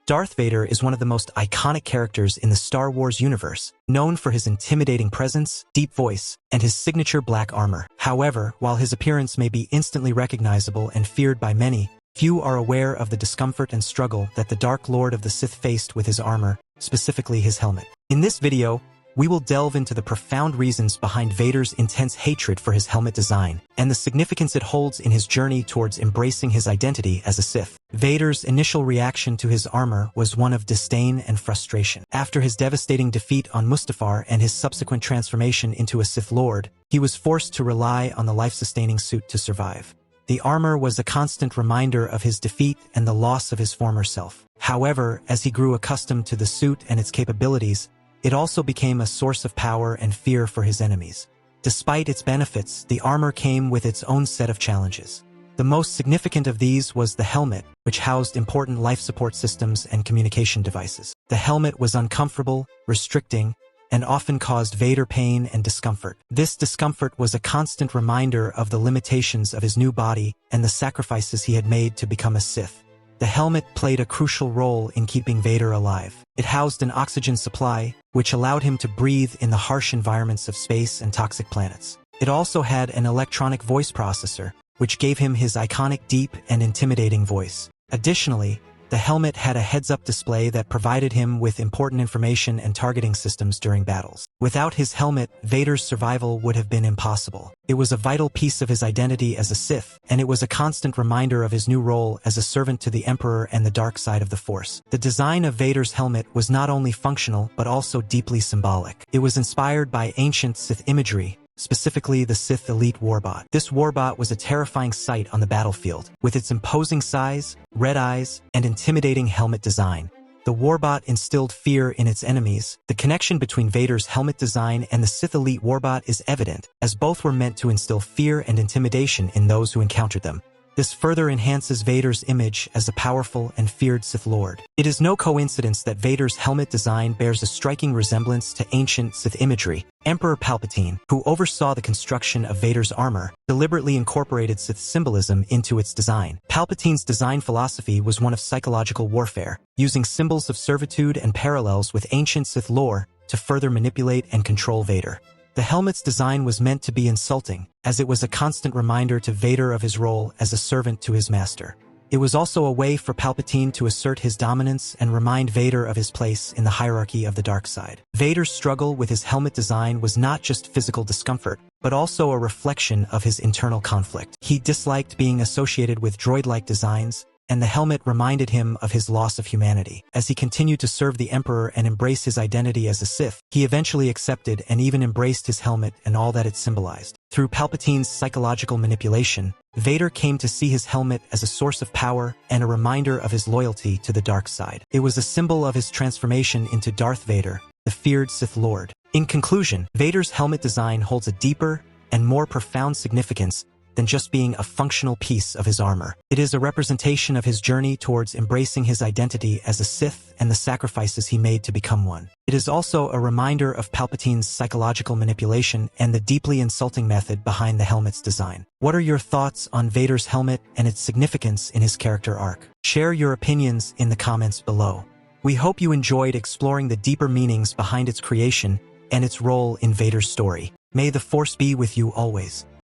Darth Vader is one of the most iconic characters in the Star Wars universe, known for his intimidating presence, deep voice, and his signature black armor. However, while his appearance may be instantly recognizable and feared by many, few are aware of the discomfort and struggle that the Dark Lord of the Sith faced with his armor, specifically his helmet. In this video, we will delve into the profound reasons behind Vader's intense hatred for his helmet design, and the significance it holds in his journey towards embracing his identity as a Sith. Vader's initial reaction to his armor was one of disdain and frustration. After his devastating defeat on Mustafar and his subsequent transformation into a Sith Lord, he was forced to rely on the life-sustaining suit to survive. The armor was a constant reminder of his defeat and the loss of his former self. However, as he grew accustomed to the suit and its capabilities, it also became a source of power and fear for his enemies. Despite its benefits, the armor came with its own set of challenges. The most significant of these was the helmet, which housed important life support systems and communication devices. The helmet was uncomfortable, restricting, and often caused Vader pain and discomfort. This discomfort was a constant reminder of the limitations of his new body and the sacrifices he had made to become a Sith. The helmet played a crucial role in keeping Vader alive. It housed an oxygen supply, which allowed him to breathe in the harsh environments of space and toxic planets. It also had an electronic voice processor, which gave him his iconic deep and intimidating voice. Additionally, the helmet had a heads-up display that provided him with important information and targeting systems during battles. Without his helmet, Vader's survival would have been impossible. It was a vital piece of his identity as a Sith, and it was a constant reminder of his new role as a servant to the Emperor and the dark side of the Force. The design of Vader's helmet was not only functional but also deeply symbolic. It was inspired by ancient Sith imagery, specifically the Sith Elite Warbot. This Warbot was a terrifying sight on the battlefield. With its imposing size, red eyes, and intimidating helmet design, the Warbot instilled fear in its enemies. The connection between Vader's helmet design and the Sith Elite Warbot is evident, as both were meant to instill fear and intimidation in those who encountered them. This further enhances Vader's image as a powerful and feared Sith Lord. It is no coincidence that Vader's helmet design bears a striking resemblance to ancient Sith imagery. Emperor Palpatine, who oversaw the construction of Vader's armor, deliberately incorporated Sith symbolism into its design. Palpatine's design philosophy was one of psychological warfare, using symbols of servitude and parallels with ancient Sith lore to further manipulate and control Vader. The helmet's design was meant to be insulting, as it was a constant reminder to Vader of his role as a servant to his master. It was also a way for Palpatine to assert his dominance and remind Vader of his place in the hierarchy of the dark side. Vader's struggle with his helmet design was not just physical discomfort, but also a reflection of his internal conflict. He disliked being associated with droid-like designs, and the helmet reminded him of his loss of humanity. As he continued to serve the Emperor and embrace his identity as a Sith, he eventually accepted and even embraced his helmet and all that it symbolized. Through Palpatine's psychological manipulation, Vader came to see his helmet as a source of power and a reminder of his loyalty to the dark side. It was a symbol of his transformation into Darth Vader, the feared Sith Lord. In conclusion, Vader's helmet design holds a deeper and more profound significance than just being a functional piece of his armor. It is a representation of his journey towards embracing his identity as a Sith and the sacrifices he made to become one. It is also a reminder of Palpatine's psychological manipulation and the deeply insulting method behind the helmet's design. What are your thoughts on Vader's helmet and its significance in his character arc? Share your opinions in the comments below. We hope you enjoyed exploring the deeper meanings behind its creation and its role in Vader's story. May the Force be with you always.